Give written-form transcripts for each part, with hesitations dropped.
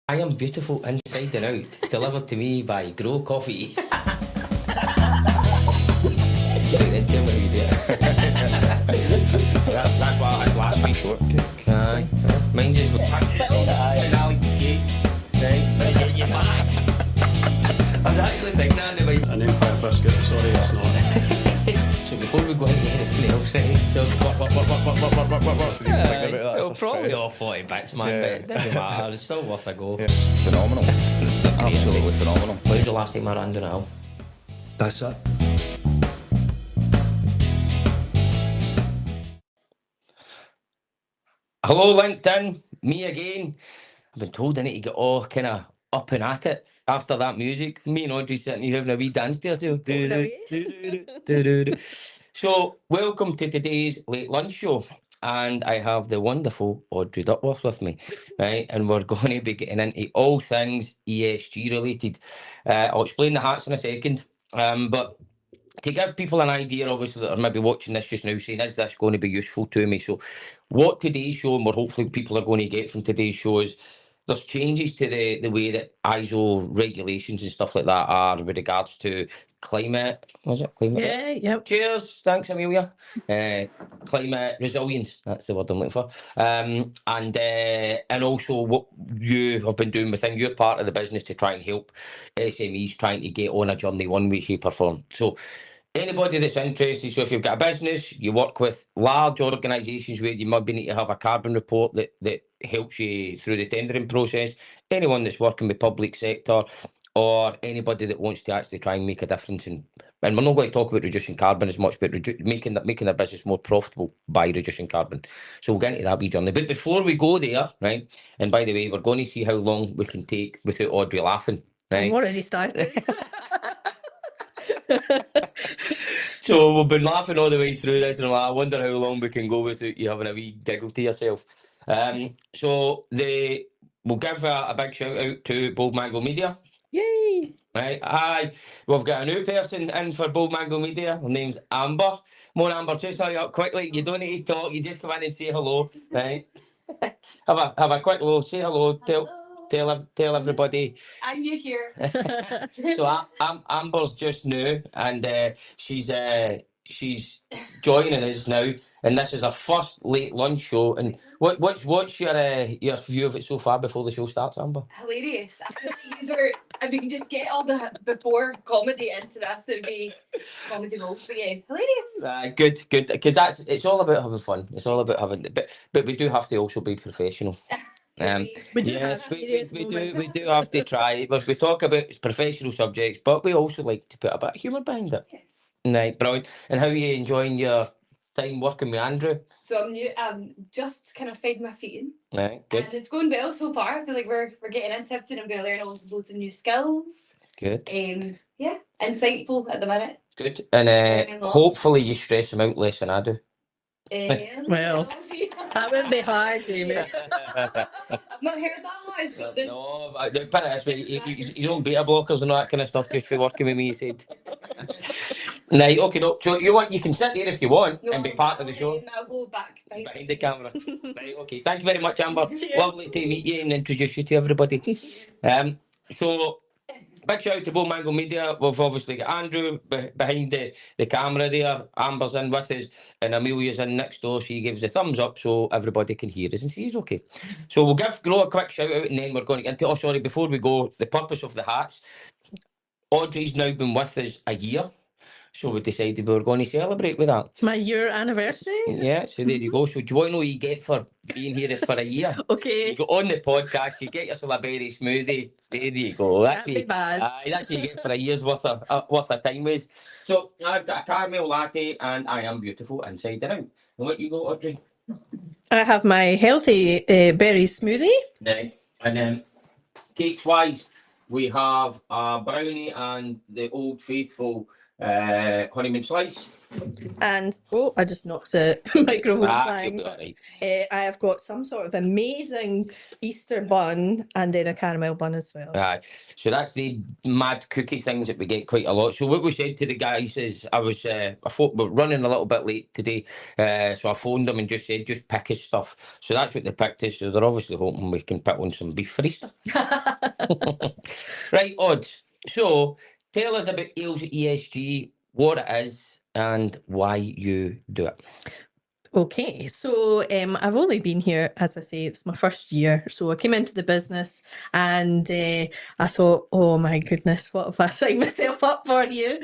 I am beautiful inside and out, delivered to me by Grow Coffee. Then tell me how you do it. That's why I had last week's short kick. Aye. Mine's just like right, you're back. I was actually thinking that in An Empire biscuit, sorry it's not. So before we go into anything else, right? So It'll probably all 40 bits, man, Yeah. but it doesn't matter. It's still worth a go. Yeah, phenomenal. Absolutely phenomenal. When was the last time I ran down a hill? That's it. Hello, LinkedIn. Me again. I've been told I need to get all kind of up and at it after that music. Me and Audrey sitting here having a wee dance to ourselves. So, welcome to today's late lunch show. And I have the wonderful Audrey Duckworth with me, right? And we're going to be getting into all things ESG related. I'll explain the hats in a second. But to give people an idea, obviously, that are maybe watching this just now, saying, is this going to be useful to me? So what today's show, and what hopefully people are going to get from today's show, is there's changes to the way that ISO regulations and stuff like that are with regards to climate. Was it climate? Yeah, yep. Cheers. Thanks, Amelia. Climate resilience. That's the word I'm looking for. And also what you have been doing within your part of the business to try and help SMEs trying to get on a journey one way, shape or form. So anybody that's interested, so if you've got a business, you work with large organisations where you maybe need to have a carbon report that helps you through the tendering process, anyone that's working with public sector, or anybody that wants to actually try and make a difference in, and we're not going to talk about reducing carbon as much, but making their business more profitable by reducing carbon. So we'll get into that wee journey. But before we go there, right, and by the way, we're going to see how long we can take without Audrey laughing, right? I've already started. So we've been laughing all the way through this, and I wonder how long we can go without you having a wee giggle to yourself. So we'll give a big shout out to Bold Mango Media. Yay! Right, aye, we've got a new person in for Bold Mango Media. Her name's Amber. Come on, Amber, just hurry up quickly. You don't need to talk. You just come in and say hello, right? have a quick hello. Say hello. Tell everybody. I'm new here. So Amber's just new, and she's joining us now, and this is our first late lunch show. And what's your view of it so far before the show starts, Amber? Hilarious. I feel like these are, if we can just get all the before comedy into this, it'd be comedy gold for you. Hilarious. Good, because it's all about having fun. It's all about having, but we do have to also be professional. We do Yes, have we serious do. moments. We do have to try. We talk about professional subjects, but we also like to put a bit of humour behind it. Yes. Right, brilliant. And how are you enjoying your time working with Andrew? So I'm new. Just kind of finding my feet in, Right, good, and it's going well so far. I feel like we're getting into it, and I'm going to learn loads of new skills. good, Yeah, insightful at the minute. good. And Learning lots. hopefully you stress him out less than I do. Well, that wouldn't be hard, Jamie. I've not heard that much, but there's No, but put it this way, he's on beta blockers and all that kind of stuff just for working with me, he said. Right, okay, no. So you can sit there if you want and be part of the show. I'll go back Behind the camera. Right, okay. Thank you very much, Amber. Cheers. Lovely to meet you and introduce you to everybody. So big shout out to Bold Mango Media. We've obviously got Andrew behind the camera there. Amber's in with us, and Amelia's in next door. She gives the thumbs up so everybody can hear us and see us okay. So we'll give Grow a quick shout out, and then we're going to get into, sorry, before we go, the purpose of the hats. Audrey's now been with us a year. So we decided we were going to celebrate with that. My year anniversary? Yeah, so there you go. So do you want to know what you get for being here for a year? Okay. You go on the podcast, you get yourself a berry smoothie. There you go. That's That'd be bad. that's what you get for a year's worth of time waste. So I've got a caramel latte and I am beautiful inside and out. And what you got, Audrey? I have my healthy berry smoothie. Right. And then cakes wise, we have a brownie and the Old Faithful honeymoon slice. And oh, I just knocked the microphone You'll flying. be But, all right. I have got some sort of amazing Easter bun and then a caramel bun as well. Aye. So that's the mad cookie things that we get quite a lot. So what we said to the guys is I thought we're running a little bit late today. So I phoned them and just said, just pick his stuff. So that's what they picked us. So they're obviously hoping we can pick on some beef for Easter. Right, Odds. So tell us about Ailsa ESG, what it is and why you do it. Okay, so I've only been here, as I say, it's my first year. So I came into the business and I thought, oh my goodness, what have I signed myself up for here?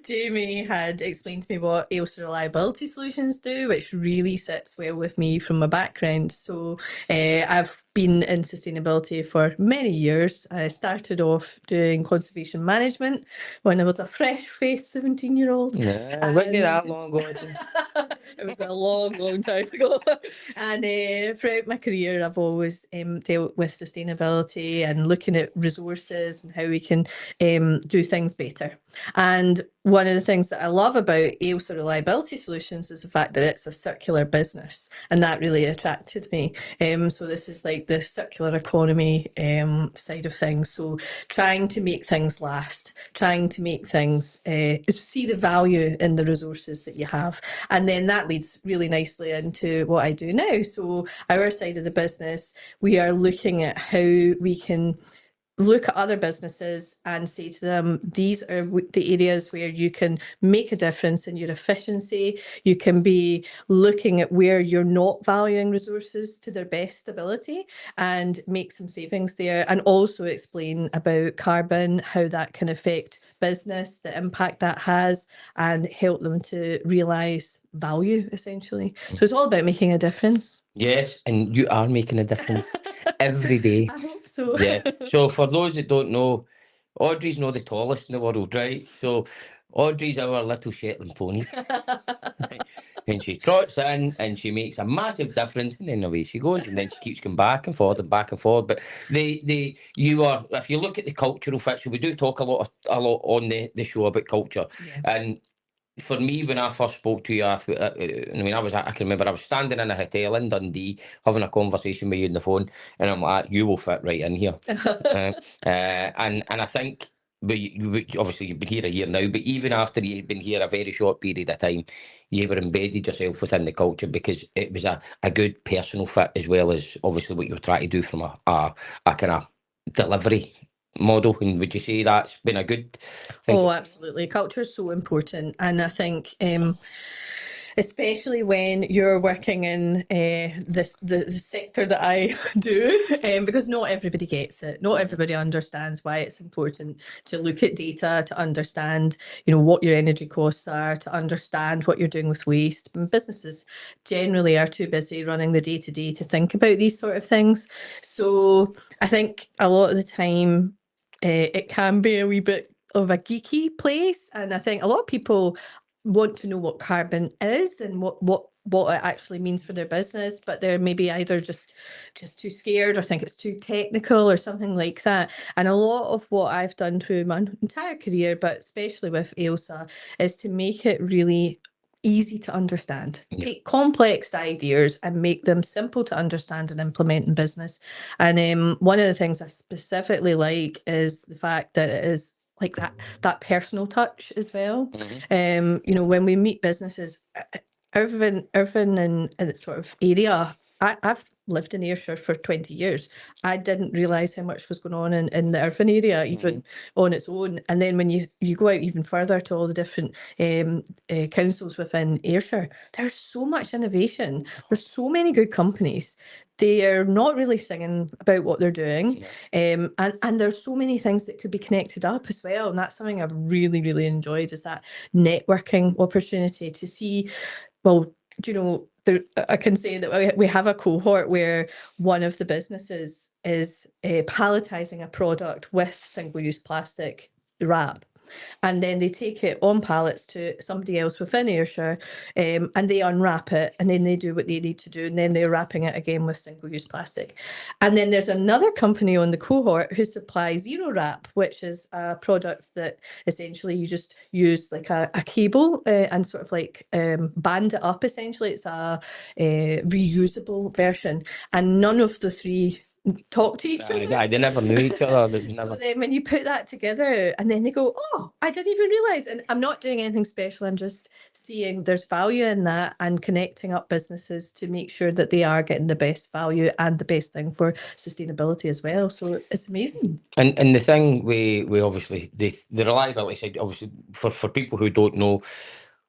Jamie had explained to me what Ailsa Reliability Solutions do, which really sits well with me from my background. So I've been in sustainability for many years. I started off doing conservation management when I was a fresh-faced 17-year-old. Wasn't it that long ago? It was a long, long time ago. And throughout my career, I've always dealt with sustainability and looking at resources and how we can do things better. And one of the things that I love about Ailsa Reliability Solutions is the fact that it's a circular business, and that really attracted me. So this is like the circular economy side of things. So trying to make things last, trying to make things see the value in the resources that you have. And then that leads really nicely into what I do now. So our side of the business, we are looking at how we can look at other businesses and say to them, these are the areas where you can make a difference in your efficiency. You can be looking at where you're not valuing resources to their best ability and make some savings there, and also explain about carbon, how that can affect business, the impact that has, and help them to realise value, essentially. So it's all about making a difference. Yes, and you are making a difference every day. I hope so. Yeah. So for those that don't know, Audrey's not the tallest in the world, right? So Audrey's our little Shetland pony. And she trots in and she makes a massive difference, and then away she goes, and then she keeps going back and forward and back and forward. But you are, if you look at the cultural fit, so we do talk a lot on the show about culture. Yeah. And for me, when I first spoke to you, I can remember I was standing in a hotel in Dundee having a conversation with you on the phone, and I'm like, you will fit right in here. And I think, obviously you've been here a year now, but even after you've been here a very short period of time, you were embedded yourself within the culture because it was a good personal fit, as well as obviously what you were trying to do from a kind of delivery model. And would you say that's been a good thing? Oh, absolutely. Culture is so important. And I think especially when you're working in the sector that I do, because not everybody gets it. Not everybody understands why it's important to look at data, to understand, what your energy costs are, to understand what you're doing with waste. And businesses generally are too busy running the day-to-day to think about these sort of things. So I think a lot of the time it can be a wee bit of a geeky place. And I think a lot of people want to know what carbon is and what it actually means for their business, but they're maybe either just too scared or think it's too technical or something like that. And a lot of what I've done through my entire career, but especially with Ailsa, is to make it really easy to understand. Yeah. Take complex ideas and make them simple to understand and implement in business. And one of the things I specifically like is the fact that it is like that personal touch as well. Mm-hmm. When we meet businesses, everyone in its sort of area. I've lived in Ayrshire for 20 years. I didn't realise how much was going on in the urban area, even on its own. And then when you go out even further to all the different councils within Ayrshire, there's so much innovation. There's so many good companies. They're not really singing about what they're doing. And there's so many things that could be connected up as well. And that's something I've really, really enjoyed, is that networking opportunity to see, well, I can say that we have a cohort where one of the businesses is palletizing a product with single-use plastic wrap. and then they take it on pallets to somebody else within Ayrshire, and they unwrap it, and then they do what they need to do, and then they're wrapping it again with single-use plastic. And then there's another company on the cohort who supplies Zero Wrap, which is a product that essentially you just use like a cable and sort of like band it up. Essentially, it's a reusable version, and none of the three talk to each other. They never knew each other. It was So never. then when you put that together and then they go, oh, I didn't even realise. And I'm not doing anything special. I'm just seeing there's value in that and connecting up businesses to make sure that they are getting the best value and the best thing for sustainability as well. So it's amazing. And the thing we obviously, the reliability side, obviously, for people who don't know,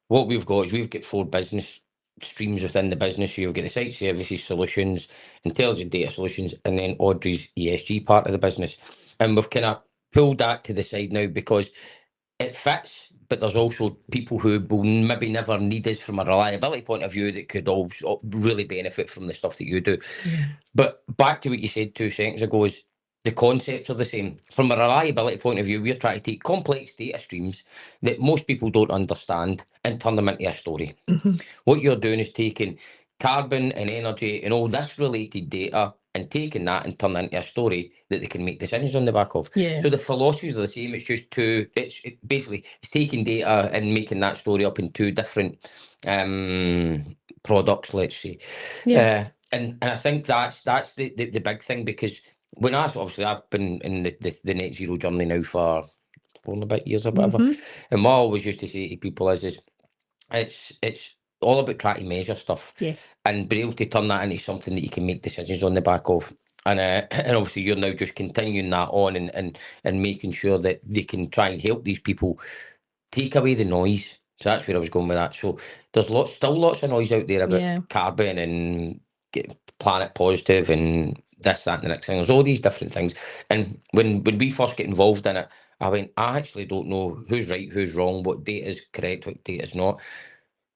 what we've got is we've got 4 business streams within the business. You've got the site services solutions, intelligent data solutions, and then Audrey's ESG part of the business. And we've kind of pulled that to the side now because it fits, but there's also people who will maybe never need us from a reliability point of view that could also really benefit from the stuff that you do. Yeah. But back to what you said 2 seconds ago is the concepts are the same. From a reliability point of view, we're trying to take complex data streams that most people don't understand and turn them into a story. What you're doing is taking carbon and energy and all this related data and taking that and turning it into a story that they can make decisions on the back of. Yeah. So the philosophies are the same. It's just basically it's taking data and making that story up in 2 different products, let's say. Yeah. And I think that's the big thing, because when obviously I've been in the net zero journey now for 4 and a bit years or whatever, and what I always used to say to people is it's all about trying to measure stuff. Yes. And be able to turn that into something that you can make decisions on the back of. And obviously you're now just continuing that on and making sure that they can try and help these people take away the noise. So that's where I was going with that. So there's still lots of noise out there about carbon and planet positive and this, that, and the next thing. There's all these different things. And when we first get involved in it, I went, I actually don't know who's right, who's wrong, what data is correct, what data is not.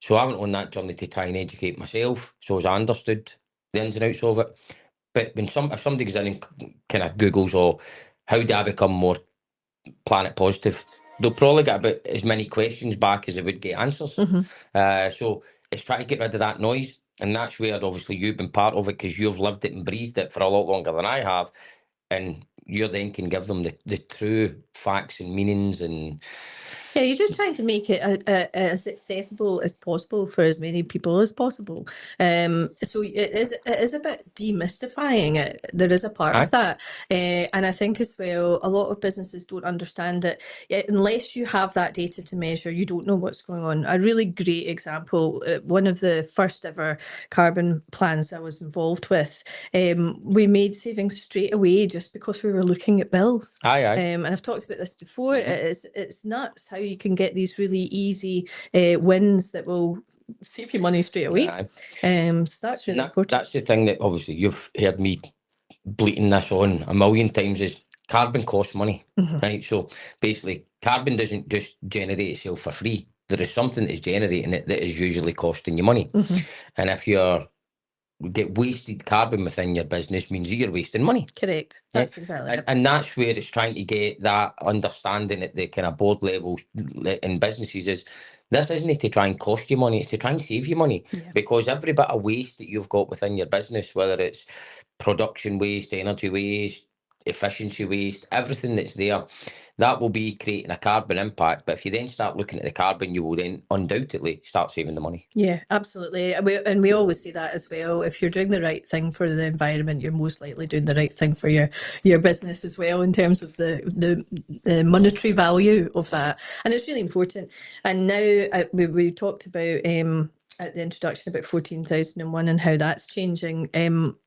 So I went on that journey to try and educate myself, so as I understood the ins and outs of it. But if somebody goes in and kind of Googles, or how do I become more planet positive, they'll probably get about as many questions back as they would get answers. So it's trying to get rid of that noise. And that's where obviously you've been part of it, because you've lived it and breathed it for a lot longer than I have. And you then can give them the true facts and meanings. And yeah, you're just trying to make it as accessible as possible for as many people as possible. So it is a bit demystifying it. There is a part of that. And I think as well, a lot of businesses don't understand that unless you have that data to measure, you don't know what's going on. A really great example, one of the first ever carbon plans I was involved with, we made savings straight away just because we were looking at bills. And I've talked about this before. It's nuts how you can get these really easy wins that will save you money straight away. So that's really important. That's the thing that obviously you've heard me bleating this on a million times, is carbon costs money, right? So basically carbon doesn't just generate itself for free. There is something that is generating it that is usually costing you money. And if you're get wasted carbon within your business, means that you're wasting money. Correct. That's exactly it. And that's where it's trying to get that understanding at the kind of board levels in businesses is this isn't to try and cost you money, it's to try and save you money. Because every bit of waste that you've got within your business, whether it's production waste, energy waste, efficiency waste, everything that's there, that will be creating a carbon impact. But if you then start looking at the carbon, you will then undoubtedly start saving the money. Yeah, absolutely. And we always say that as well. If you're doing the right thing for the environment, you're most likely doing the right thing for your business as well, in terms of the monetary value of that. And it's really important. And now we talked about at the introduction about 14,001 and how that's changing.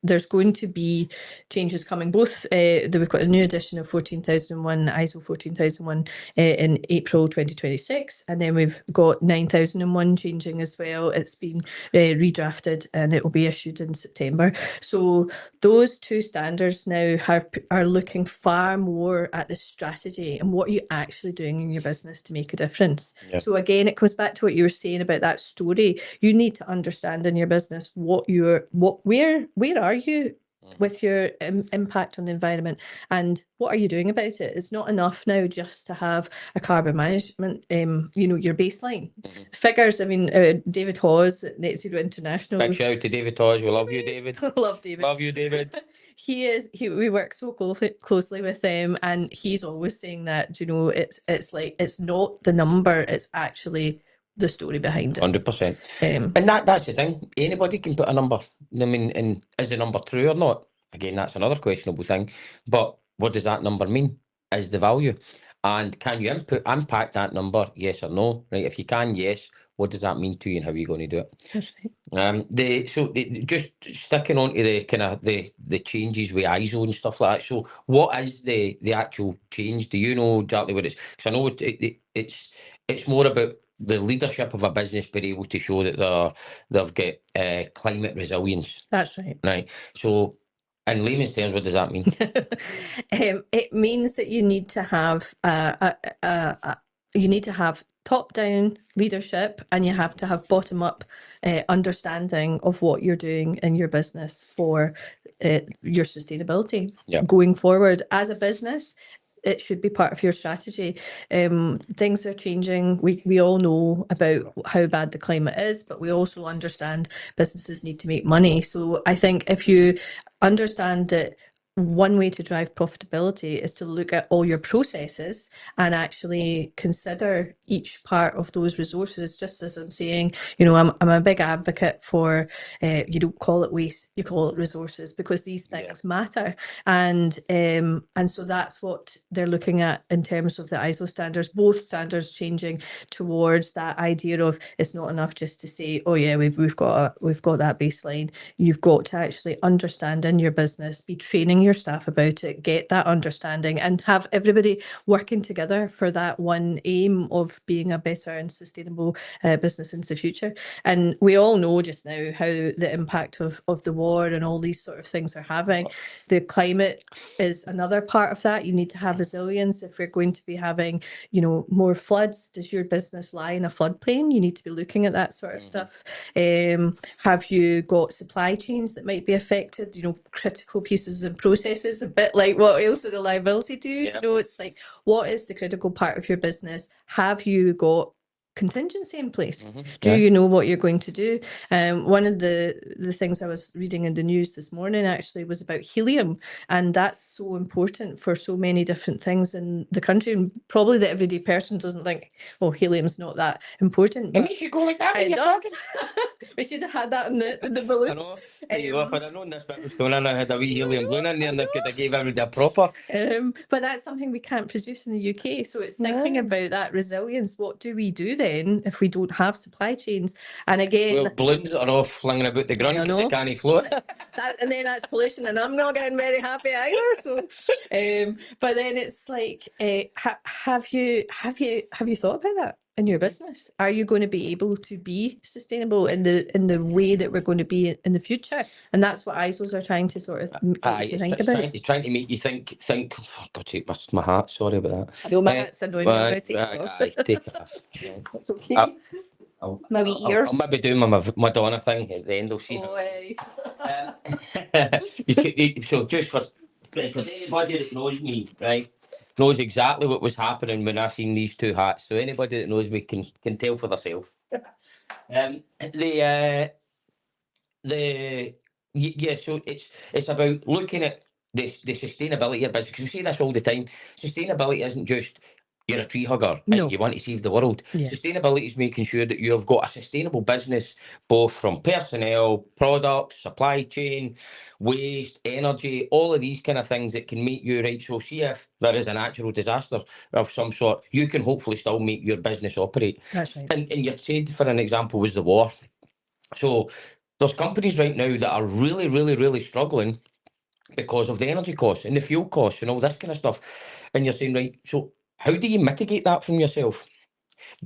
There's going to be changes coming, both we've got a new edition of 14,001, ISO 14,001 in April 2026, and then we've got 9,001 changing as well. It's been redrafted and it will be issued in September. So those 2 standards now are looking far more at the strategy and what you're actually doing in your business to make a difference. So again, it comes back to what you were saying about that story. You need to understand in your business where are you with your impact on the environment, and what are you doing about it? It's not enough now just to have a carbon management, your baseline figures. I mean, David Hawes at Net Zero International. Big shout out to David Hawes. We love you, David. Love David. Love you, David. We work so closely with them, and he's always saying that, it's like, it's not the number, it's actually the story behind it. 100%. And that's the thing. Anybody can put a number. I mean, and is the number true or not? Again, that's another questionable thing. But what does that number mean? Is the value? And can you impact that number? Yes or no? Right? If you can, yes. What does that mean to you, and how are you going to do it? That's right. Just sticking on to the kind of the changes with ISO and stuff like that. So what is the actual change? Do you know exactly what it is? Because I know it's more about the leadership of a business being able to show that they've got climate resilience. That's right. Right. So in layman's terms, what does that mean? It means that you need to have top-down leadership, and you have to have bottom-up understanding of what you're doing in your business for your sustainability. Yeah. Going forward as a business. It should be part of your strategy. Things are changing. We all know about how bad the climate is, but we also understand businesses need to make money. So I think if you understand that one way to drive profitability is to look at all your processes and actually consider each part of those resources. Just as I'm saying, I'm a big advocate for you don't call it waste, you call it resources, because these things matter. And so that's what they're looking at in terms of the ISO standards, both standards changing towards that idea of it's not enough just to say, oh yeah, we've got that baseline. You've got to actually understand in your business, be training your staff about it, get that understanding, and have everybody working together for that one aim of being a better and sustainable business into the future. And we all know just now how the impact of the war and all these sort of things are having. The climate is another part of that. You need to have resilience. If we're going to be having, more floods, does your business lie in a floodplain? You need to be looking at that sort of stuff. Have you got supply chains that might be affected? Critical pieces and processes, a bit like what Ailsa reliability do. It's like, what is the critical part of your business? Have you got contingency in place? Do you know what you're going to do? One of the things I was reading in the news this morning actually was about helium, and that's so important for so many different things in the country, and probably the everyday person doesn't think, oh, helium's not that important. It makes you go like that when It you're does. talking. We should have had that in the balloon. I know. If I'd have known this bit was going on, I had a wee helium balloon in there, and I could have gave everybody a proper. But that's something we can't produce in the UK. So it's thinking about that resilience. What do we do then if we don't have supply chains? And again, Well, balloons are off flinging about the ground I because they know. can't float. and then that's pollution, and I'm not getting very happy either. So, but then it's like, have you thought about that in your business? Are you going to be able to be sustainable in the way that we're going to be in the future? And that's what ISOs are trying to sort of get you to think about. It's trying to make you think. Oh, for God's sake, my hat. Sorry about that. I know my hat's annoying me. I'm going to take it off. Take it off. Yeah. That's okay. My wee ears. I'll maybe do my Madonna thing at the end. I'll see. So just for, because anybody that knows me, right, knows exactly what was happening when I seen these two hats. So anybody that knows me can tell for themselves. So it's about looking at the sustainability of business, because we say this all the time. Sustainability isn't just you're a tree hugger and you want to save the world. Sustainability is making sure that you have got a sustainable business, both from personnel, products, supply chain, waste, energy, all of these kind of things that can make you right. So see if there is a natural disaster of some sort, you can hopefully still make your business operate. That's right. And you said, for an example, was the war. So there's companies right now that are really, really, really struggling because of the energy costs and the fuel costs and all this kind of stuff. And you're saying, right, so how do you mitigate that from yourself?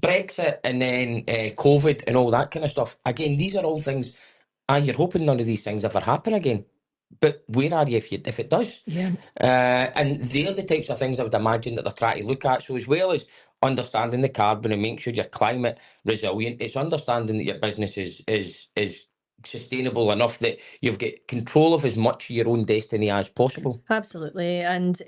Brexit and then COVID and all that kind of stuff. Again, these are all things, you're hoping none of these things ever happen again. But where are you if it does? Yeah. And they're the types of things I would imagine that they're trying to look at. So as well as understanding the carbon and making sure you're climate resilient, it's understanding that your business is sustainable enough that you've got control of as much of your own destiny as possible. Absolutely. And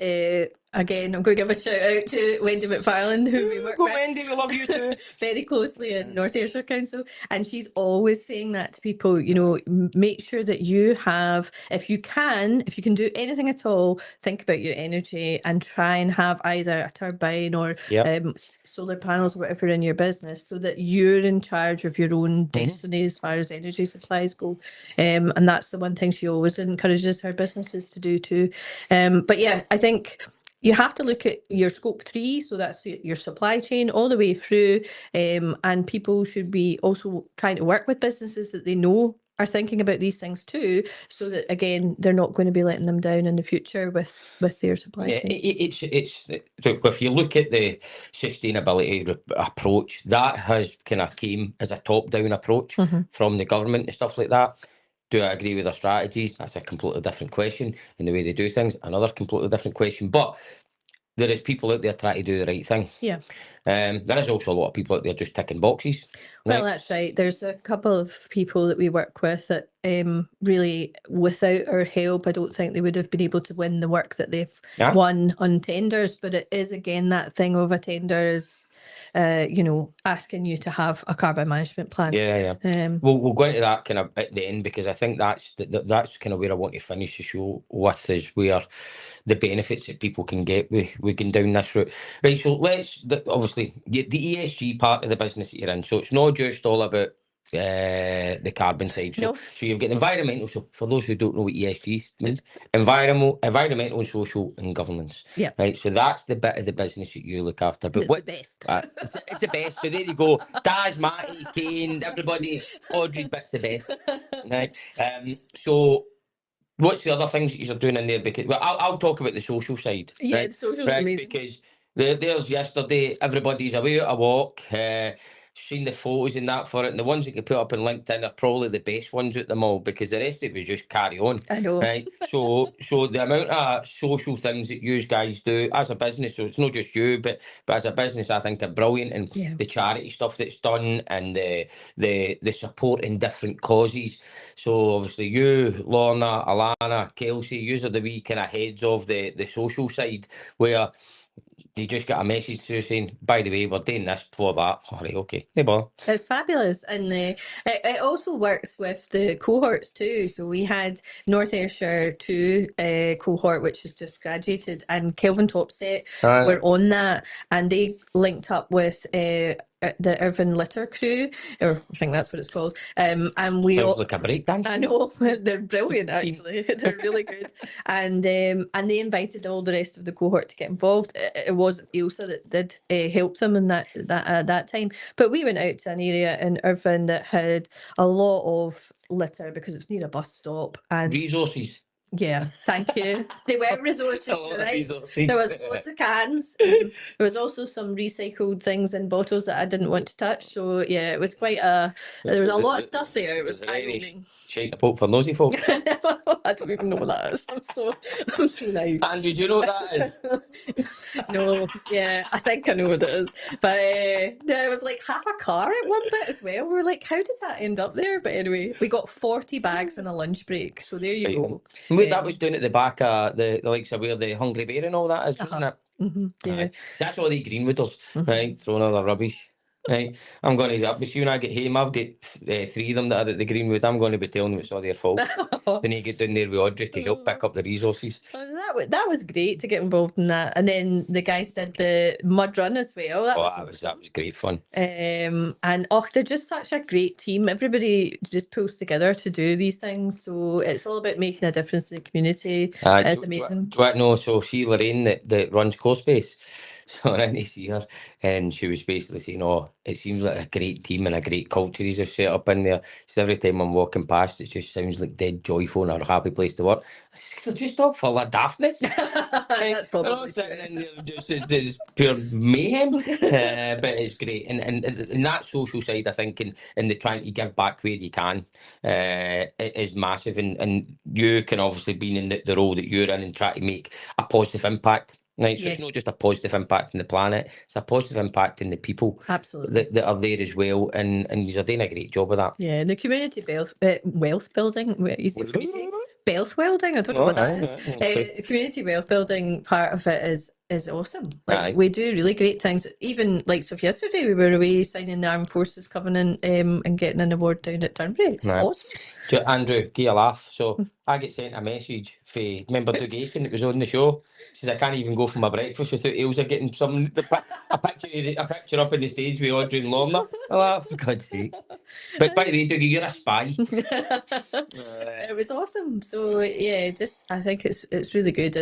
again, I'm going to give a shout out to Wendy McFarland, who we work Go with Wendy, we love you too. very closely in North Ayrshire Council. And she's always saying that to people, you know, make sure that you have, if you can do anything at all, think about your energy and try and have either a turbine or Yep. solar panels or whatever in your business, so that you're in charge of your own Mm-hmm. destiny as far as energy supplies go. And that's the one thing she always encourages her businesses to do too. But yeah, I think you have to look at your scope 3, so that's your supply chain all the way through, and people should be also trying to work with businesses that they know are thinking about these things too, so that again they're not going to be letting them down in the future with their supply Yeah, chain. it's so if you look at the sustainability approach, that has kind of came as a top-down approach from the government and stuff like that. Do I agree with their strategies? That's a completely different question. In the way they do things, another completely different question. But there is people out there trying to do the right thing. Yeah. There is also a lot of people out there just ticking boxes. Well, Right? that's right. There's a couple of people that we work with that really, without our help, I don't think they would have been able to win the work that they've Yeah. won on tenders. But it is, again, that thing of a tender is, you know, asking you to have a carbon management plan. Yeah. We'll go into that kind of at the end, because I think that's kind of where I want to finish the show with, is where the benefits that people can get with going down this route. Right, so obviously the ESG part of the business that you're in, so it's not just all about the carbon side. So, No. so you've got environmental. So for those who don't know what ESG means, environmental, social, and governance. Yeah. Right. So that's the bit of the business that you look after. But It's the best. it's the best. So there you go. Daz, Matty, Kane, everybody, Audrey, bit's the best. Right. So what's the other things that you're doing in there? Because I'll talk about the social side. Yeah, right? the social's Right, amazing. because there's yesterday, everybody's away at a walk. Seen the photos and that for it, and the ones that you put up on LinkedIn are probably the best ones at them all, because the rest of it was just carry on. I know. Right. So the amount of social things that you guys do as a business, so it's not just you, but as a business, I think are brilliant. And Yeah. the charity stuff that's done, and the support in different causes. So obviously you, Lorna, Alana, Kelsey, you are the wee kind of heads of the social side, where you just get a message through saying, by the way, we're doing this for that. All right, okay. No bother. It's fabulous. And it also works with the cohorts too. So we had North Ayrshire 2 cohort, which has just graduated, and Kelvin Topset were on that, and they linked up with the Irvine Litter crew, or I think that's what it's called. And we Sounds all, like a breakdance. I know, they're brilliant actually. They're really good. And they invited all the rest of the cohort to get involved. It was Ailsa that did help them in that time. But we went out to an area in Irvine that had a lot of litter because it's near a bus stop. And Resources. yeah, thank you. They were resources, A lot of right? resources. There was lots of cans. There was also some recycled things in bottles that I didn't want to touch. So yeah, it was quite there was a lot of stuff there. It was eye-opening. Shite a poke for nosy folk. I don't even know what that is. I'm so naive. Andrew, do you know what that is? No, yeah, I think I know what it is. But no, it was like half a car at one bit as well. We were like, how does that end up there? But anyway, we got 40 bags in a lunch break. So there you go. Wait, that was down at the back of the likes of where the Hungry Bear and all that is, wasn't it? Yeah. Aye. So that's all the Greenwooders, right? Throwing all the rubbish. Right, I'm going to be when I get home. I've got 3 of them that are at the Greenwood. I'm going to be telling them it's all their fault. Then you get down there with Audrey to help pick up the resources. That was great to get involved in that, and then the guys did the mud run as well. That was great fun. And they're just such a great team. Everybody just pulls together to do these things, so it's all about making a difference in the community. It's amazing. Do I know? So she Lorraine that runs CoSpace. So I went to see her, and she was basically saying, "Oh, it seems like a great team and a great culture he's set up in there. So every time I'm walking past, it just sounds like dead joyful and a happy place to work." I said, "They're just all full of daftness." That's probably sitting in there just pure mayhem. But it's great, and that social side, I think, and the trying to give back where you can, it is massive. And you can obviously be in the role that you're in and try to make a positive impact Right, so it's not Yes. just a positive impact on the planet; it's a positive impact in the people Absolutely. that are there as well, and you're doing a great job of that. Yeah, the community wealth building, easy for me to say. Wealth welding, I don't know what that is. The community wealth building part of it is awesome. Like Aye. we do really great things. Even like so yesterday we were away signing the Armed Forces Covenant and getting an award down at Turnberry. Aye. Awesome. Andrew, give you a laugh. So I get sent a message for remember Doug Aiken that was on the show. Says I can't even go for my breakfast without Ailsa getting a picture up on the stage with Audrey and Lorna. I laugh, for God's sake. But by the way, Dougie, you're a spy. It was awesome. So yeah, just I think it's really good,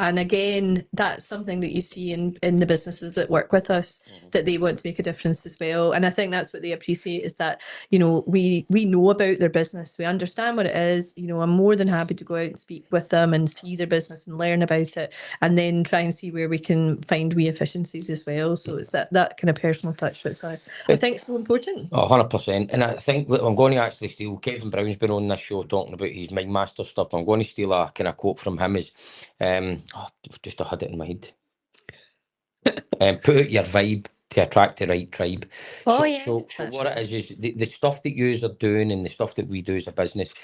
and again, that's something that you see in the businesses that work with us, that they want to make a difference as well. And I think that's what they appreciate, is that, you know, we know about their business, we understand what it is. You know, I'm more than happy to go out and speak with them and see their business and learn about it, and then try and see where we can find wee efficiencies as well. So it's that kind of personal touch that's I think is so important. 100%. And I think that I'm going to actually steal, Kevin Brown's been on this show talking about his Mind Master stuff. I'm going to steal a kind of quote from him is, just I had it in my head. Put out your vibe to attract the right tribe. Oh, so, yes, so that's what right. it is the stuff that you are doing and the stuff that we do as a business,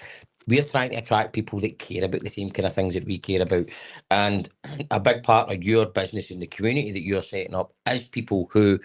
we're trying to attract people that care about the same kind of things that we care about. And a big part of your business and the community that you're setting up is people who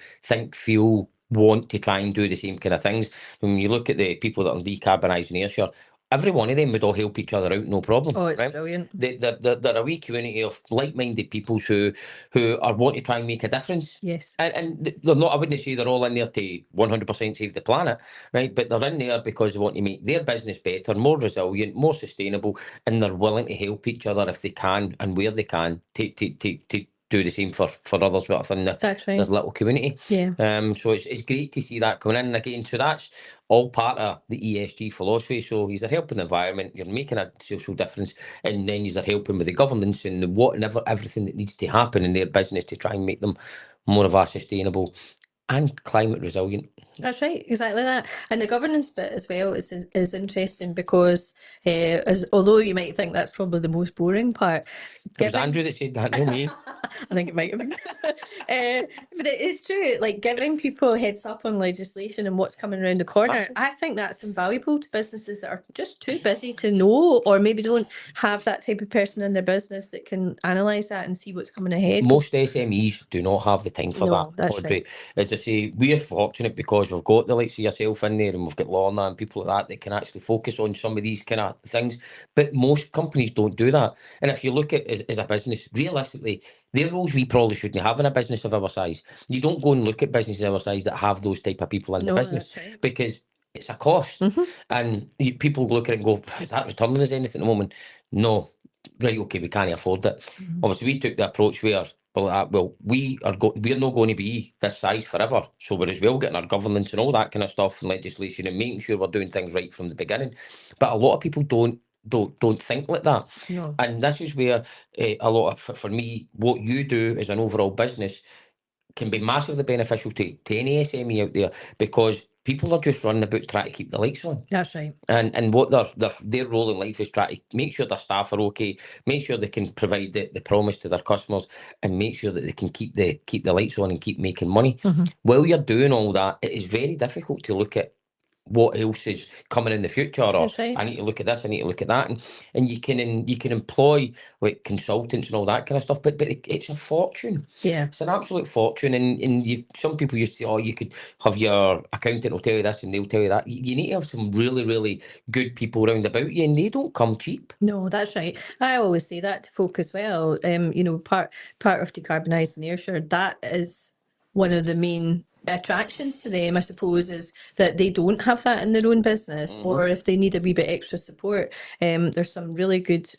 feel, want to try and do the same kind of things. When you look at the people that are decarbonising Ayrshire, every one of them would all help each other out, no problem. Oh, it's right? brilliant. They're a wee community of like-minded people who are wanting to try and make a difference. Yes. And they're not, I wouldn't say they're all in there to 100% save the planet, right? But they're in there because they want to make their business better, more resilient, more sustainable, and they're willing to help each other if they can and where they can to do the same for others within That's their right. little community. Yeah. So it's great to see that coming in. And again, so that's all part of the ESG philosophy. So you're helping the environment, you're making a social difference, and then you're helping with the governance and everything that needs to happen in their business to try and make them more of a sustainable and climate resilient. That's right, exactly that. And the governance bit as well is interesting because although you might think that's probably the most boring part, It was Andrew that said that, no me. I think it might have been. But it is true, like giving people a heads up on legislation and what's coming around the corner. Massive. I think that's invaluable to businesses that are just too busy to know, or maybe don't have that type of person in their business that can analyse that and see what's coming ahead. Most SMEs do not have the time for No, that, that's Audrey. right. As I say, we're fortunate because we've got the likes of yourself in there, and we've got Lorna and people like that can actually focus on some of these kind of things. But most companies don't do that. And if you look at as a business, realistically, they're roles we probably shouldn't have in a business of our size. You don't go and look at businesses of our size that have those type of people in the business, that's right. because it's a cost. And people look at it and go, is that returning us anything at the moment? No. Right, okay, we can't afford it. Obviously, we took the approach where, we're not going to be this size forever, so we're as well getting our governance and all that kind of stuff and legislation and making sure we're doing things right from the beginning. But a lot of people don't think like that. No. And this is where a lot of, for me, what you do as an overall business can be massively beneficial to any SME out there, because people are just running about trying to keep the lights on. That's right. And what their role in life is trying to make sure their staff are okay, make sure they can provide the promise to their customers, and make sure that they can keep the lights on and keep making money. While you're doing all that, it is very difficult to look at what else is coming in the future, or That's right. I need to look at this, I need to look at that, and you can employ like consultants and all that kind of stuff, but it's a fortune. Yeah. It's an absolute fortune, and some people used to say, oh, you could have your accountant will tell you this and they'll tell you that. You need to have some really, really good people around about you, and they don't come cheap. No, that's right. I always say that to folk as well. You know, part of decarbonising Ayrshire, that is one of the main attractions to them, I suppose, is that they don't have that in their own business, or if they need a wee bit extra support. There's some really good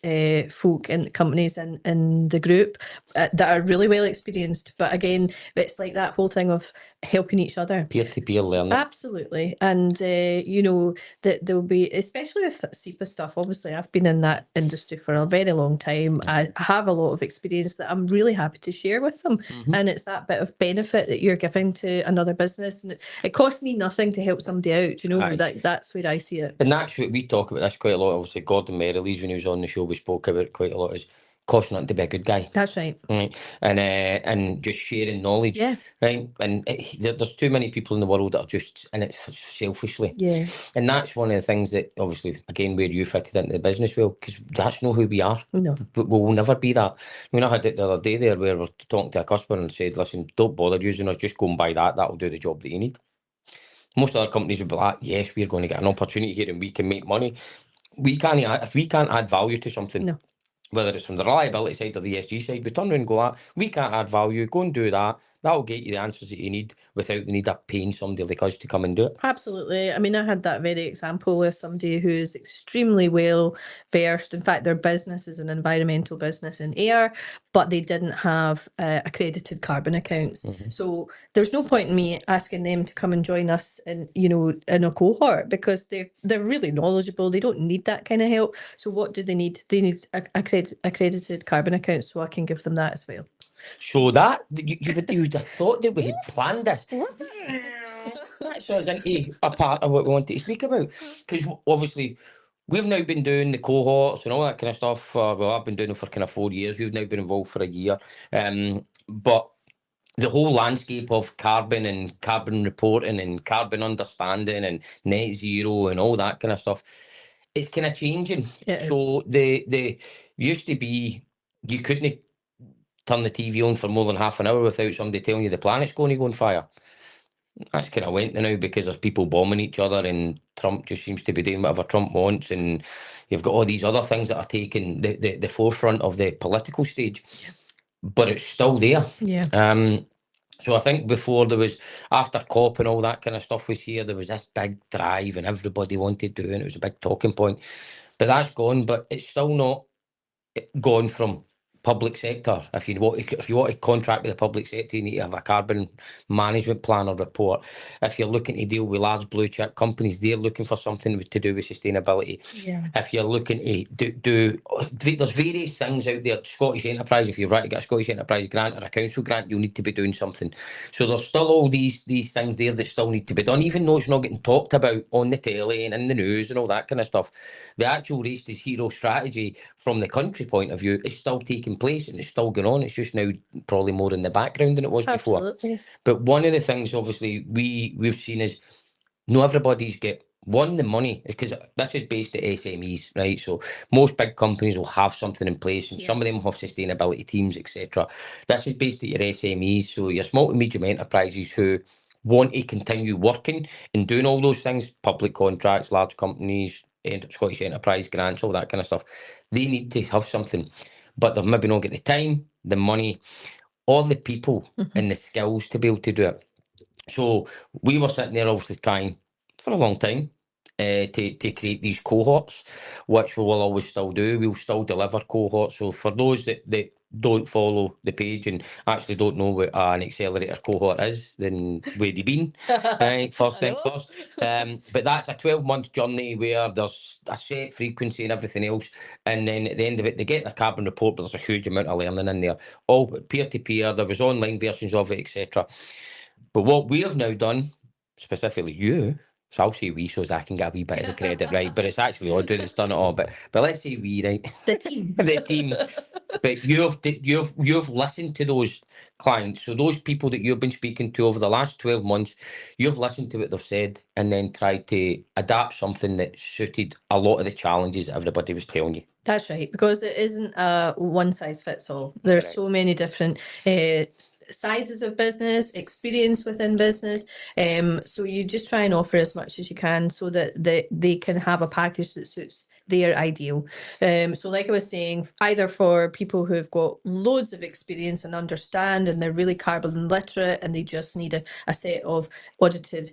folk and companies in the group that are really well experienced. But again, it's like that whole thing of helping each other. Peer-to-peer learning. Absolutely. And, you know, that there'll be, especially with SEPA stuff, obviously I've been in that industry for a very long time. I have a lot of experience that I'm really happy to share with them. And it's that bit of benefit that you're giving to another business. And it costs me nothing to help somebody out, you know, Aye. that's where I see it. And that's what we talk about this quite a lot. Obviously, Gordon Merrilees, when he was on the show, we spoke about it quite a lot, is costs nothing to be a good guy. That's right. Right. And just sharing knowledge. Yeah. Right. And there's too many people in the world that are just in it selfishly. Yeah. And that's one of the things that, obviously, again, where you fitted into the business well, because that's not who we are. No. But we'll never be that. I mean, I had it the other day there where we're talking to a customer and said, listen, don't bother using us, just go and buy that. That'll do the job that you need. Most other companies would be like, yes, we're going to get an opportunity here and we can make money. If we can't add value to something, No. whether it's from the reliability side or the ESG side, we turn around and go, we can't add value, go and do that. That'll get you the answers that you need without the need of paying somebody like us to come and do it. Absolutely. I mean, I had that very example with somebody who's extremely well versed. In fact, their business is an environmental business in air, but they didn't have accredited carbon accounts. So there's no point in me asking them to come and join us in, in a cohort, because they're really knowledgeable. They don't need that kind of help. So what do they need? They need accredited carbon accounts, so I can give them that as well. So that you would have thought that we had planned this. What? That sort of into a part of what we wanted to speak about, because obviously we've now been doing the cohorts and all that kind of stuff. Well, I've been doing it for kind of 4 years. You've now been involved for a year, but the whole landscape of carbon and carbon reporting and carbon understanding and net zero and all that kind of stuff, it's kind of changing. It is. So the used to be you couldn't turn the TV on for more than half an hour without somebody telling you the planet's going to go on fire. That's kind of went now because there's people bombing each other and Trump just seems to be doing whatever Trump wants, and you've got all these other things that are taking the forefront of the political stage. Yeah. But it's still there. Yeah. So I think before there was, after COP and all that kind of stuff was here, there was this big drive and everybody wanted to do it, and it was a big talking point. But that's gone, but it's still not gone from public sector. If you want to contract with the public sector, you need to have a carbon management plan or report. If you're looking to deal with large blue chip companies, they're looking for something to do with sustainability. Yeah. If you're looking to there's various things out there. Scottish Enterprise, if you're right to get a Scottish Enterprise grant or a council grant, you'll need to be doing something. So there's still all these things there that still need to be done, even though it's not getting talked about on the telly and in the news and all that kind of stuff. The actual race to zero strategy from the country point of view is still taking place and it's still going on. It's just now probably more in the background than it was before. Absolutely. But one of the things obviously we've seen is not everybody's get the money, because this is based at SMEs, right? So most big companies will have something in place, and some of them will have sustainability teams, etc. This is based at your SMEs, so your small to medium enterprises who want to continue working and doing all those things, public contracts, large companies, Scottish Enterprise grants, all that kind of stuff. They need to have something, but they've maybe not got the time, the money, or the people and the skills to be able to do it. So we were sitting there obviously trying for a long time to create these cohorts, which we will always still do. We'll still deliver cohorts. So for those that don't follow the page and actually don't know what an accelerator cohort is, then where they been? Right, first things first. But that's a 12-month journey where there's a set frequency and everything else, and then at the end of it they get their carbon report, but there's a huge amount of learning in there, all peer-to-peer. There was online versions of it, etc. But what we have now done, specifically you, so I'll say we so as I can get a wee bit of the credit, right? But it's actually Audrey that's done it all. But let's say we, right? The team. The team. But you've listened to those clients. So those people that you've been speaking to over the last 12 months, you've listened to what they've said and then tried to adapt something that suited a lot of the challenges that everybody was telling you. That's right, because it isn't a one size fits all. There's so many different sizes of business, experience within business. So you just try and offer as much as you can so that they can have a package that suits their ideal. So like I was saying, either for people who've got loads of experience and understand and they're really carbon literate and they just need a set of audited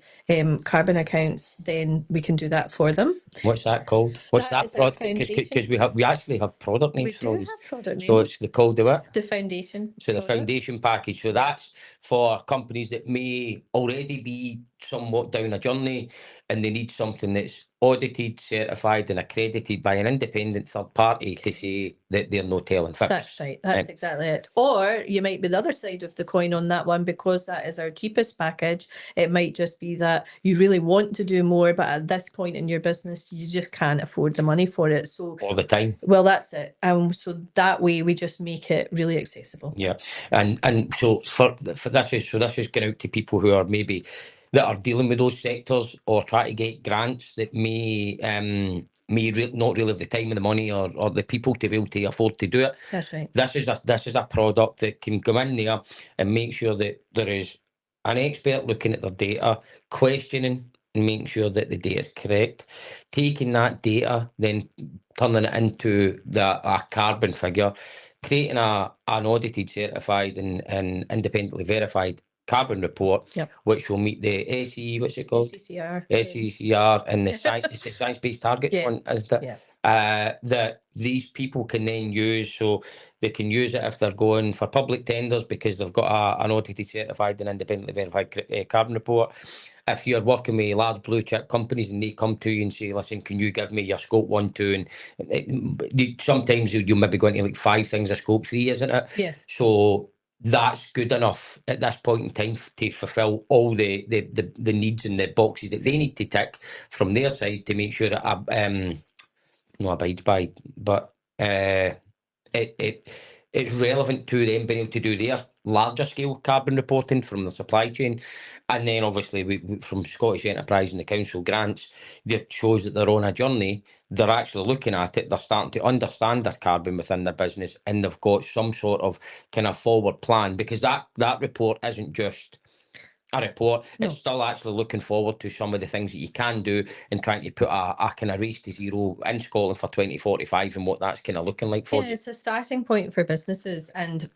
carbon accounts, then we can do that for them. What's that called? What's that Is our product? Because foundation. we actually have product names We for all do these. have product So names. it's called the what? The foundation. So the product. foundation package. So that's for companies that may already be somewhat down a journey and they need something that's audited, certified and accredited by an independent third party to say that they're no telling fibs. That's right. That's Right. exactly it. Or you might be the other side of the coin on that one, because that is our cheapest package. It might just be that you really want to do more, but at this point in your business, you just can't afford the money for it. So, All the time. well, that's it. So that way we just make it really accessible. Yeah. And so for this is going out to people who are maybe that are dealing with those sectors or try to get grants that may not really have the time and the money or the people to be able to afford to do it. That's right. This is a product that can go in there and make sure that there is an expert looking at their data, questioning and making sure that the data is correct, taking that data, then turning it into a carbon figure, creating an audited, certified and independently verified carbon report, Yep. which will meet the SE, what's it called? SECR. SECR and the science-based targets Yeah. one, isn't it? Yeah. That these people can then use, so they can use it if they're going for public tenders because they've got an audited, certified and independently verified carbon report. If you're working with large blue chip companies and they come to you and say, listen, can you give me your scope 1, 2, and sometimes you'll maybe go into like 5 things of scope 3, isn't it? Yeah. So that's good enough at this point in time to fulfill all the needs and the boxes that they need to tick from their side to make sure that not abides by, but it's relevant to them being able to do their larger scale carbon reporting from the supply chain. And then obviously we from Scottish Enterprise and the council grants, that shows that they're on a journey. They're actually looking at it, they're starting to understand their carbon within their business, and they've got some sort of kind of forward plan, because that report isn't just a report. No. It's still actually looking forward to some of the things that you can do and trying to put a kind of race to zero in Scotland for 2045 and what that's kind of looking like for Yeah, you. it's a starting point for businesses, and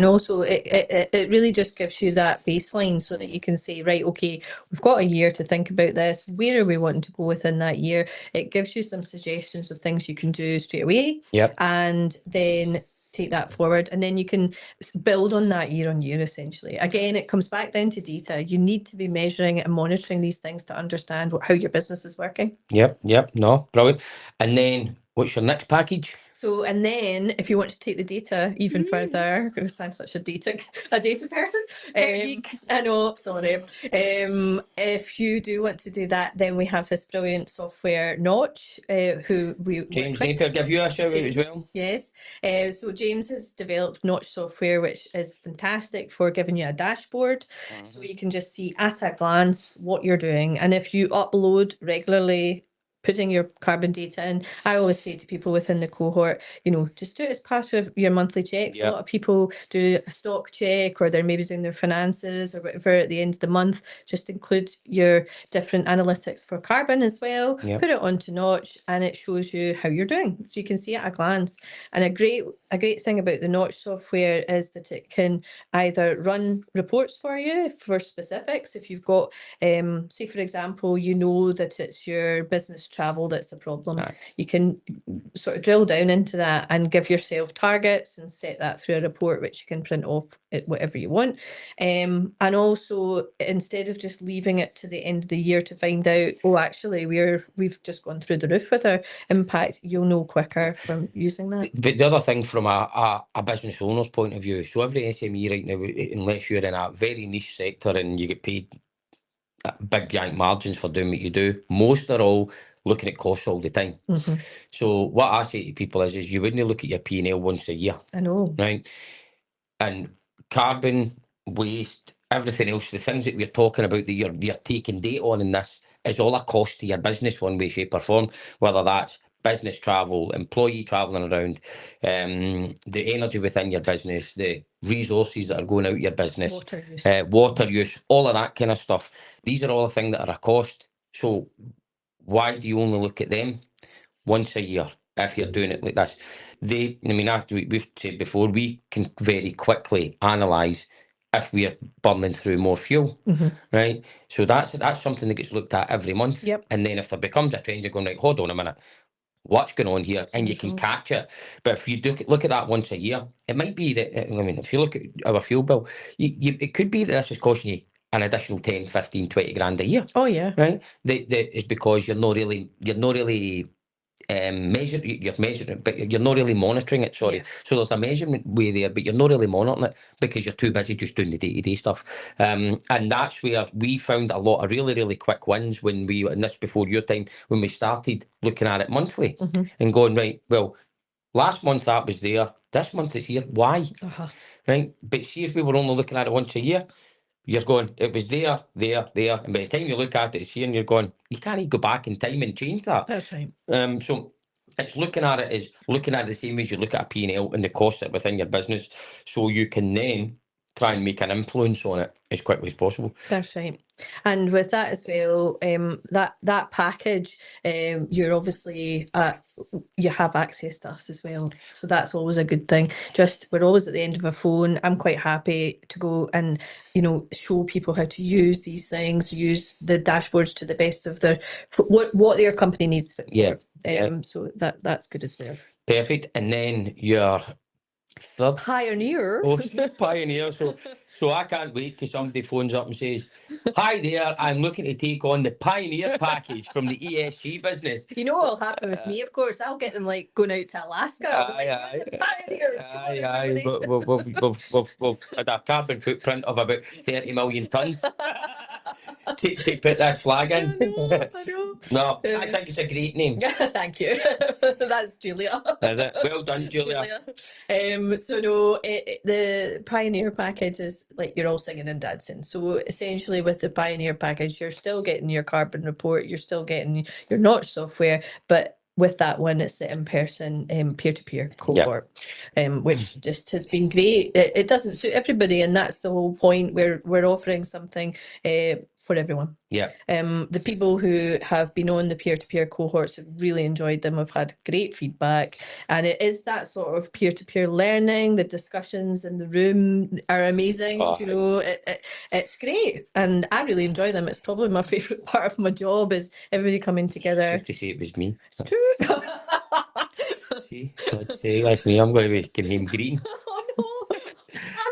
also it really just gives you that baseline so that you can say, right, okay, we've got a year to think about this. Where are we wanting to go within that year? It gives you some suggestions of things you can do straight away. Yep. And then take that forward, and then you can build on that year on year, essentially. Again, it comes back down to data. You need to be measuring and monitoring these things to understand how your business is working. Yep. No, brilliant. And then what's your next package? So, and then if you want to take the data even further, because I'm such a data person, I know, sorry. If you do want to do that, then we have this brilliant software, Notch, who we James work with. Napier give you a shout out as James, well. yes. So James has developed Notch software, which is fantastic for giving you a dashboard. So you can just see at a glance what you're doing. And if you upload regularly, putting your carbon data in, I always say to people within the cohort, just do it as part of your monthly checks. Yeah. A lot of people do a stock check, or they're maybe doing their finances or whatever at the end of the month. Just include your different analytics for carbon as well. Yeah. Put it onto Notch, and it shows you how you're doing, so you can see at a glance. And a great thing about the Notch software is that it can either run reports for you for specifics. If you've got, say for example, that it's your business travel that's a problem, Aye. you can sort of drill down into that and give yourself targets and set that through a report, which you can print off at whatever you want. And also, instead of just leaving it to the end of the year to find out, actually we've just gone through the roof with our impact, you'll know quicker from using that. But the other thing from a business owner's point of view, so every SME right now, unless you're in a very niche sector and you get paid big giant margins for doing what you do, most are all looking at costs all the time. Mm-hmm. So what I say to people is you wouldn't look at your P&L once a year. I know. Right? And carbon, waste, everything else, the things that we're talking about that you're taking data on in this is all a cost to your business one way, shape or form, whether that's business travel, employee travelling around, the energy within your business, the resources that are going out your business, water use, all of that kind of stuff. These are all the things that are a cost. So why do you only look at them once a year if you're doing it like this? After we've said before, we can very quickly analyse if we're burning through more fuel, right? So that's something that gets looked at every month. Yep. And then if there becomes a trend, you're going, right, hold on a minute, what's going on here? And you can catch it. But if you look at that once a year, it might be that, if you look at our fuel bill, it could be that this is costing you an additional 10, 15, 20 grand a year, Oh yeah. right? It's because you're not really you're measuring it, but you're not really monitoring it, sorry. Yeah. So there's a measurement way there, but you're not really monitoring it because you're too busy just doing the day-to-day stuff. And that's where we found a lot of really, really quick wins when we, and this before your time, when we started looking at it monthly and going, right, well, last month that was there, this month it's here, why? Right? But see if we were only looking at it once a year, you're going, it was there, and by the time you look at it, it's here, and you're going, you can't even go back in time and change that. That's right. So it's looking at it as looking at it the same as you look at a P&L and the costs that within your business, so you can then try and make an influence on it as quickly as possible. That's right. And with that as well, that package, you're obviously you have access to us as well, so that's always a good thing. Just we're always at the end of a phone. I'm quite happy to go and show people how to use these things, use the dashboards to the best of their what their company needs it for. So that's good as well. Perfect. And then your third Pioneer. Pioneer. So I can't wait till somebody phones up and says, "Hi there, I'm looking to take on the Pioneer package from the ESG business." You know what will happen with me, of course. I'll get them like going out to Alaska. I'll be like, "We're the pioneers. Come on, everybody." We've had a carbon footprint of about 30 million tonnes to put this flag in. I know. No, I think it's a great name. Thank you. That's Julia. Is it? Well done, Julia. So no, the Pioneer package is like you're all singing and dancing. So essentially with the Pioneer package, you're still getting your carbon report, you're still getting your notch software, but with that one, it's the in-person peer-to-peer cohort, which just has been great. It doesn't suit everybody, and that's the whole point. We're offering something for everyone. Yeah. The people who have been on the peer-to-peer cohorts have really enjoyed them. Have had great feedback, and it is that sort of peer-to-peer learning. The discussions in the room are amazing. It's great, and I really enjoy them. It's probably my favourite part of my job is everybody coming together. Just to say it was me. It's true. See, let's say that's me. I'm going to be getting him green. Oh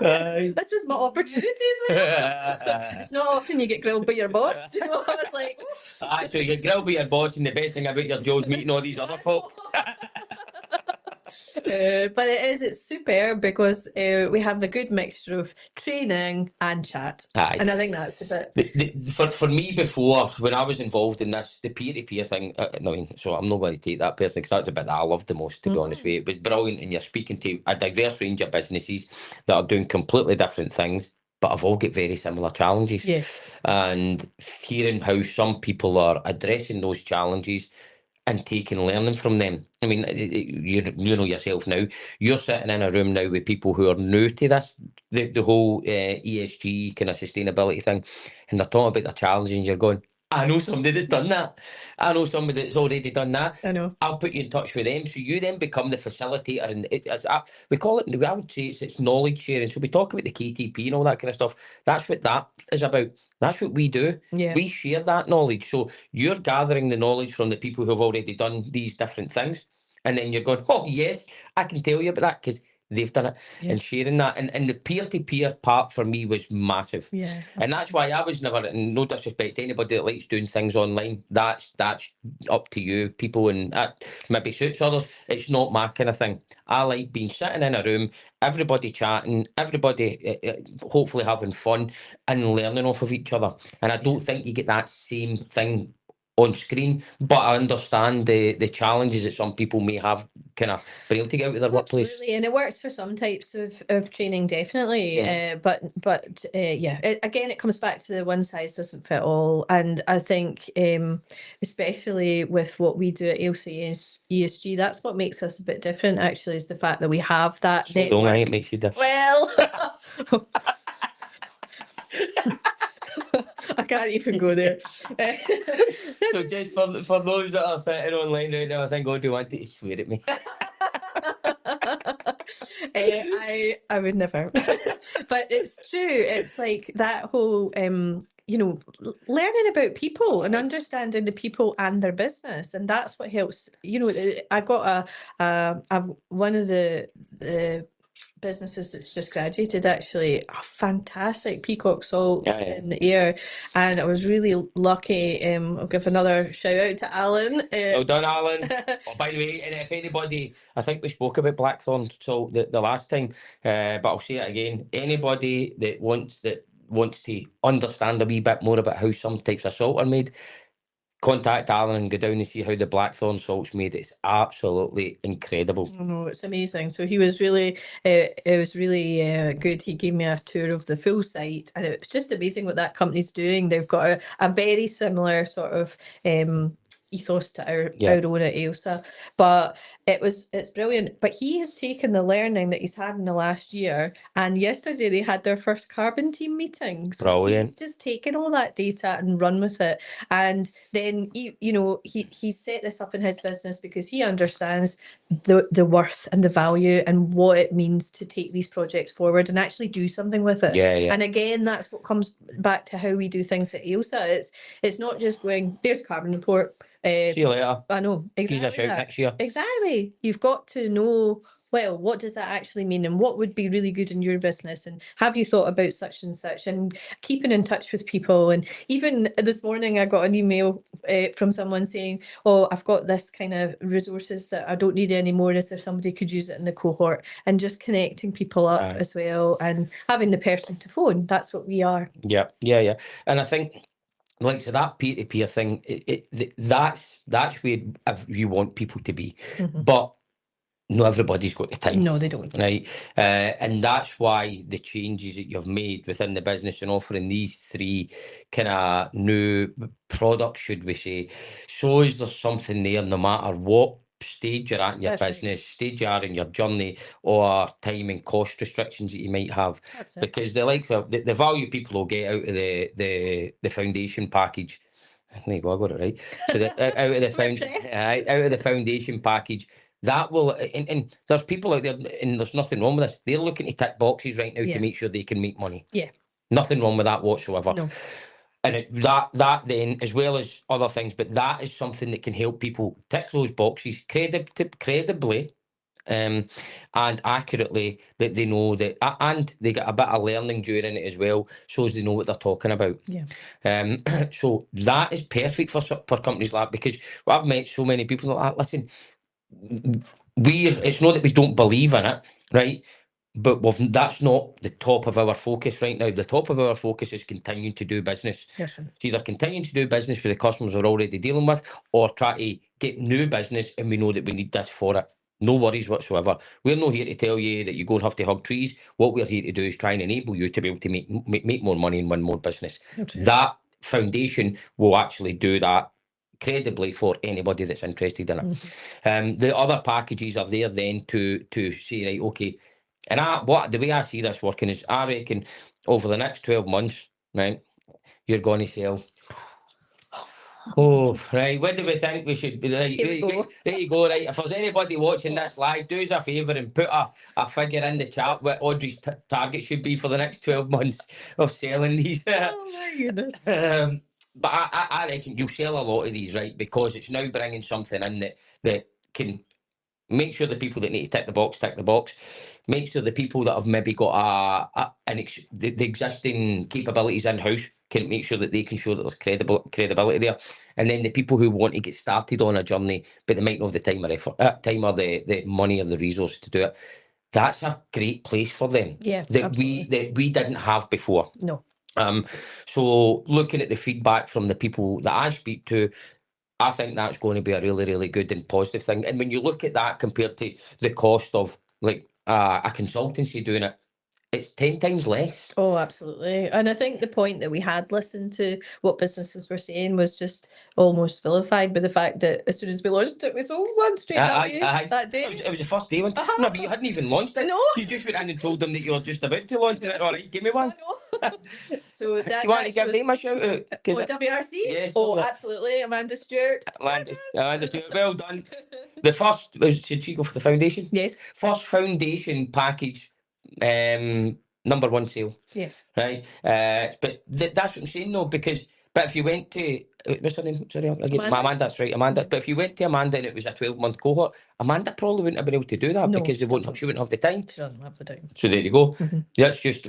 no! This was my opportunity as well. It's not often you get grilled by your boss. I was like, actually, you get grilled by your boss, and the best thing about your job is meeting all these other folk. But it's superb because we have a good mixture of training and chat. Aye. And I think that's the bit. For me before, when I was involved in this, the peer-to-peer thing, so I'm not going to take that personally because that's the bit that I love the most, to be honest with you. It was brilliant, and you're speaking to a diverse range of businesses that are doing completely different things, but have all got very similar challenges. Yes. And hearing how some people are addressing those challenges and taking learning from them. I mean, you know yourself now, you're sitting in a room now with people who are new to this, the whole ESG kind of sustainability thing, and they're talking about their challenges, and you're going, I know somebody that's done that. I know somebody that's already done that. I know. I'll put you in touch with them. So you then become the facilitator, and we call it, I would say it's knowledge sharing. So we talk about the KTP and all that kind of stuff. That's what that is about. That's what we do. Yeah. We share that knowledge. So you're gathering the knowledge from the people who've already done these different things. And then you're going, oh, yes, I can tell you about that because they've done it. Yeah. And sharing that. And the peer-to-peer part for me was massive. Yeah. And that's why I was never, and no disrespect to anybody that likes doing things online, that's up to you. People, and that maybe suits others. It's not my kind of thing. I like being sitting in a room, everybody chatting, everybody hopefully having fun and learning off of each other. And I don't think you get that same thing on screen, but I understand the challenges that some people may have kind of been able to get out of their workplace. Absolutely, and it works for some types of training, definitely. Again, it comes back to the one size doesn't fit all, and I think especially with what we do at Ailsa ESG, that's what makes us a bit different. Actually, is the fact that we have that network. Don't think it makes you different. Well. I can't even go there. So just for those that are sitting online right now, I think Audrey wanted to swear at me. I would never. But it's true. It's like that whole learning about people and understanding the people and their business, and that's what helps. I got one of the businesses that's just graduated actually a fantastic peacock salt Yeah, yeah. in the air, and I was really lucky. I'll give another shout out to Alan. Well done, Alan. Oh, by the way, and if anybody, I think we spoke about blackthorn salt the last time, but I'll say it again. Anybody that wants to understand a wee bit more about how some types of salt are made, contact Alan and go down and see how the blackthorn salt's made. It's absolutely incredible. Oh, no, it's amazing. So he was really, good. He gave me a tour of the full site, and it's just amazing what that company's doing. They've got a very similar sort of ethos to our own at Ailsa, but it's brilliant. But he has taken the learning that he's had in the last year, and yesterday they had their first carbon team meeting. So Brilliant. he's just taken all that data and run with it, and then he set this up in his business because he understands the worth and the value and what it means to take these projects forward and actually do something with it. Yeah, yeah. And again, that's what comes back to how we do things at Ailsa. It's not just going, there's a carbon report. See you later. I know, He's a exactly shout that. next year. Exactly. You've got to know, well, what does that actually mean and what would be really good in your business, and have you thought about such and such, and keeping in touch with people. And even this morning I got an email from someone saying, oh, I've got this kind of resources that I don't need anymore, as if somebody could use it in the cohort, and just connecting people up Aye. as well and having the person to phone. That's what we are. Yeah. And I think, like, so that peer-to-peer thing, that's where you want people to be. Mhm. But not everybody's got the time. No, they don't. Right. And that's why the changes that you've made within the business and offering these three kind of new products, should we say, shows there's something there no matter what stage you're at in your That's right. business, stage you are in your journey, or time and cost restrictions that you might have. That's it. Because the likes of the value people will get out of the foundation package. There you go, I got it right. So out of the foundation package, that will, and there's people out there, and there's nothing wrong with this. They're looking to tick boxes right now Yeah. to make sure they can make money. Yeah. Nothing wrong with that whatsoever. No. And that then, as well as other things, but that is something that can help people tick those boxes credibly, and accurately, that they know that, and they get a bit of learning during it as well, so as they know what they're talking about. Yeah. So that is perfect for companies like that, because I've met so many people that, listen, it's not that we don't believe in it, right? But that's not the top of our focus right now. The top of our focus is continuing to do business. Yes, sir. It's either continuing to do business with the customers we're already dealing with, or try to get new business, and we know that we need this for it. No worries whatsoever. We're not here to tell you that you're going to have to hug trees. What we're here to do is try and enable you to be able to make more money and win more business. Okay. That foundation will actually do that credibly for anybody that's interested in it. Mhm. The other packages are there then to say, right, okay. And the way I see this working is, I reckon over the next 12 months, right, you're going to sell. Oh, right. What do we think we should be? Right, Here we go. there you go. Right. If there's anybody watching this live, do us a favour and put a figure in the chat what Audrey's target should be for the next 12 months of selling these. Oh my goodness. But I reckon you'll sell a lot of these, right? Because it's now bringing something in that can make sure the people that need to tick the box. Make sure the people that have maybe got the existing capabilities in-house can make sure that they can show that there's credibility there. And then the people who want to get started on a journey, but they might not have the time or effort, the money or the resources to do it. That's a great place for them. Yeah, that absolutely. we didn't have before. No. So looking at the feedback from the people that I speak to, I think that's going to be a really, really good and positive thing. And when you look at that compared to the cost of like a consultancy doing it, it's 10 times less. Oh, absolutely. And I think the point that we had listened to what businesses were saying was just almost vilified by the fact that as soon as we launched it, we sold one straight away that day. It was the first day one. No, but you hadn't even launched it. No. You just went in and told them that you were just about to launch it. All right, give me one. I know. So that You want to give them a shout out? Oh, WRC? Yes, Oh, do it. absolutely. Amanda Stewart. Amanda Stewart, well done. The first, should she go for the foundation? Yes. First foundation package, number one sale. Yes. Right. But that's what I'm saying though, because But if you went to what's her name? Sorry, again, Amanda? Amanda's right, Amanda. But if you went to Amanda and it was a 12-month cohort, Amanda probably wouldn't have been able to do that No, because she she doesn't. wouldn't have the time. She doesn't have the time. So there you go. Mhm. That's just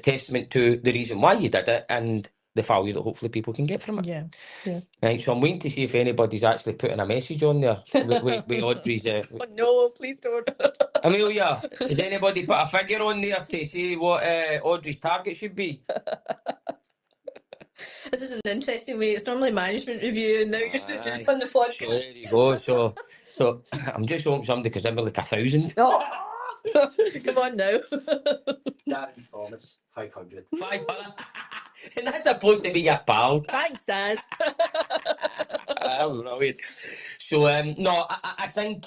testament to the reason why you did it and the value that hopefully people can get from it. Yeah. Right, so I'm waiting to see if anybody's actually putting a message on there with Audrey's. Oh no, please don't. Amelia, has anybody put a figure on there to say what Audrey's target should be? This is an interesting way. It's normally management review, and now you're sitting Aye. on the So podcast. there you go. So I'm just hoping somebody because I'm like 1,000. Oh. Come on now. Darren Thomas, 500. 500. And that's supposed to be your pal. Thanks, Daz. Oh, brilliant. So no, I think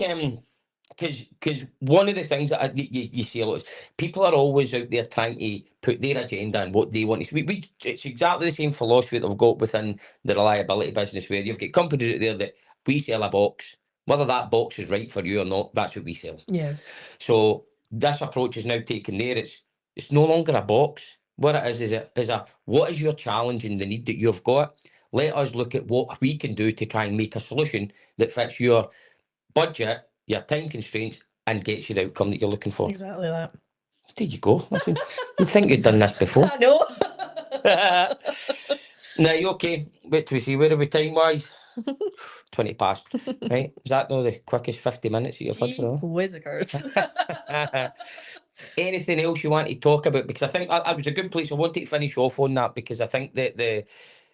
because one of the things that you see a lot is people are always out there trying to put their agenda and what they want. It's exactly the same philosophy that we've got within the reliability business, where you've got companies out there that we sell a box, whether that box is right for you or not. That's what we sell. Yeah. So this approach is now taken there. It's no longer a box. What it is a what is your challenge and the need that you've got. Let us look at what we can do to try and make a solution that fits your budget, your time constraints, and gets you the outcome that you're looking for. Exactly that. There you go. Listen, you think you'd done this before? I know. Now, you okay? Wait till we see. Where are we time wise? 20 past. Right? Is that not the quickest 50 minutes that you've had for all? Whizzikers. Anything else you want to talk about? Because I think I was a good place. I wanted to finish off on that because I think that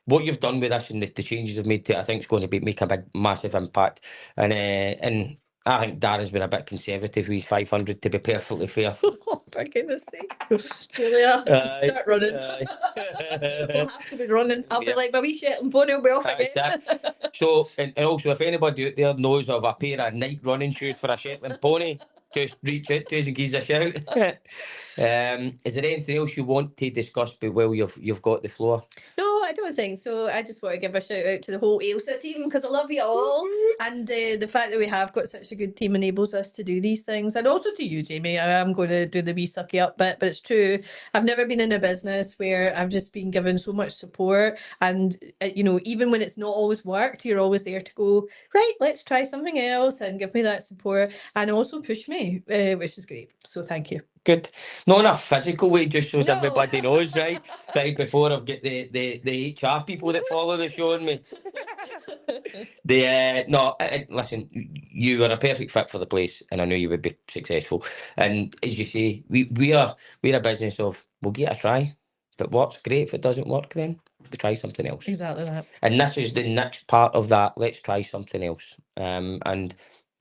what you've done with this and the changes you've made to it, I think is going to make a big, massive impact. And I think Darren's been a bit conservative with his 500, to be perfectly fair. Oh, for goodness sake. Julia, Aye, start running. aye. We'll have to be running. I'll be Yep. like, my wee shit and pony will be off That's again. So, and also, if anybody out there knows of a pair of night running shoes for a Shetland pony, just reach out to us and give us a shout. Is there anything else you want to discuss? But while you've got the floor. No, I don't think so. I just want to give a shout out to the whole Ailsa team because I love you all. And the fact that we have got such a good team enables us to do these things. And also to you, Jamie. I am going to do the wee sucky up bit, but it's true. I've never been in a business where I've just been given so much support. And, even when it's not always worked, you're always there to go, right, let's try something else and give me that support and also push me, which is great. So thank you. Good. Not in a physical way, just so No. everybody knows, right? Right before I've got the HR people that follow the show on me. Listen, you are a perfect fit for the place, and I knew you would be successful. And as you say, we're a business of we'll give it a try. If it works, great. If it doesn't work, then we try something else. Exactly that. And this is the next part of that. Let's try something else. And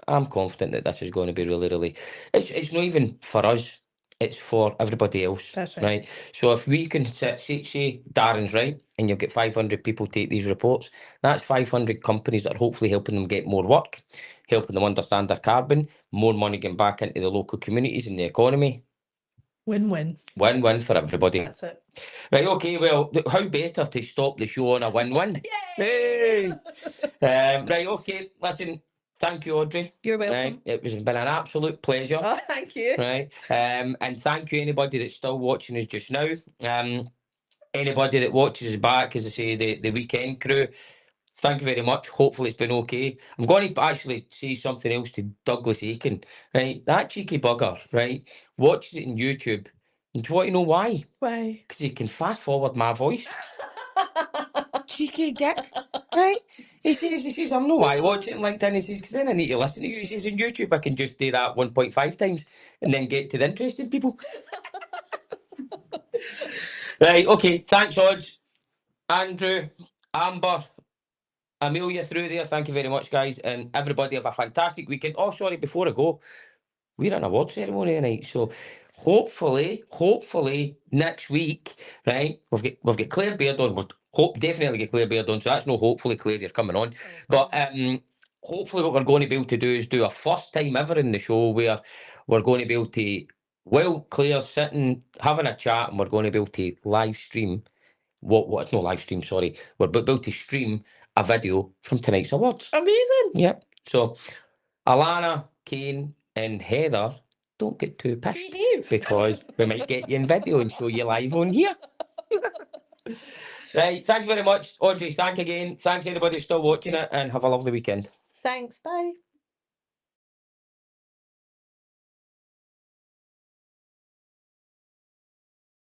I'm confident that this is going to be really, really. It's not even for us. It's for everybody else. That's right. So if we can say Darren's right, and you'll get 500 people take these reports, that's 500 companies that are hopefully helping them get more work, helping them understand their carbon, more money getting back into the local communities and the economy. Win-win. Win-win for everybody. That's it. Right, okay, well, how better to stop the show on a win-win? Yay! Hey! Right, okay, listen, thank you, Audrey. You're welcome. Right, it has been an absolute pleasure. Oh, thank you. Right, and thank you anybody that's still watching us just now. Anybody that watches us back, as I say, the weekend crew, thank you very much. Hopefully it's been okay. I'm going to actually say something else to Douglas Aiken. Right, that cheeky bugger, right, watches it on YouTube. And do you want to know why? Why? Because he can fast forward my voice. Cheeky dick, right? He says, I'm not why I watch it on LinkedIn. He says, because then I need to listen to you. He says, on YouTube, I can just do that 1.5 times and then get to the interesting people. Right, okay. Thanks, Odds. Andrew, Amber, Amelia through there. Thank you very much, guys. And everybody have a fantastic weekend. Oh, sorry, before I go, we're at an award ceremony tonight. So hopefully next week, right, we've got Claire Baird on. We'll definitely get Claire Baird on. So that's no hopefully, Claire, you're coming on. But hopefully what we're going to be able to do is do a first time ever in the show where we're going to be able to, while Claire's sitting, having a chat, and we're going to be able to live stream, it's no live stream, sorry. We're able to stream a video from tonight's awards. Amazing. Yep. So Alana, Kane and Heather, don't get too pissed Behave. because we might get you in video and show you live on here. Right, thank you very much, Audrey. Thank you again. Thanks everybody who's still watching Okay. it, and have a lovely weekend. Thanks. Bye.